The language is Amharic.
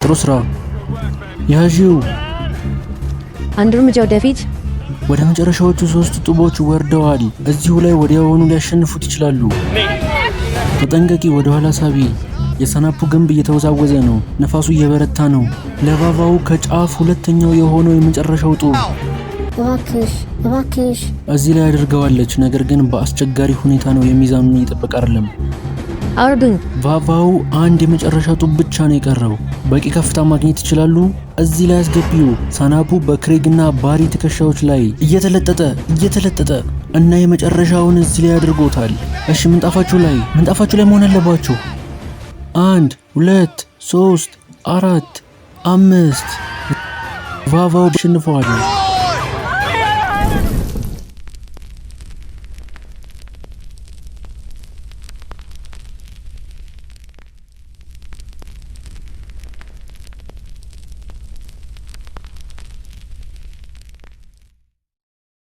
ጥሩ ስራ ያዢው። አንድ እርምጃ ወደፊት። ወደ መጨረሻዎቹ 3 ጡቦች ወርደዋል። እዚሁ ላይ ወዲያውኑ ሊያሸንፉት ይችላሉ። ተጠንቀቂ፣ ወደ ኋላ ሳቢ። የሰናፑ ግንብ እየተወዛወዘ ነው። ነፋሱ እየበረታ ነው። ለቫቫው ከጫፍ ሁለተኛው የሆነው የመጨረሻው ጡብ እባክሽ እዚህ ላይ አድርገዋለች። ነገር ግን በአስቸጋሪ ሁኔታ ነው። የሚዛኑን እየጠበቀ አይደለም። አውርዱኝ። ቫቫው አንድ የመጨረሻ ጡብ ብቻ ነው የቀረው። በቂ ከፍታ ማግኘት ይችላሉ። እዚህ ላይ አስገቢው። ሰናፑ በክሬግና ባሪ ትከሻዎች ላይ እየተለጠጠ እና የመጨረሻውን እዚህ ላይ አድርጎታል። እሺ ምንጣፋችሁ ላይ መሆን አለባችሁ። 1 2 3 4 5 ቫቫው አሸንፈዋል።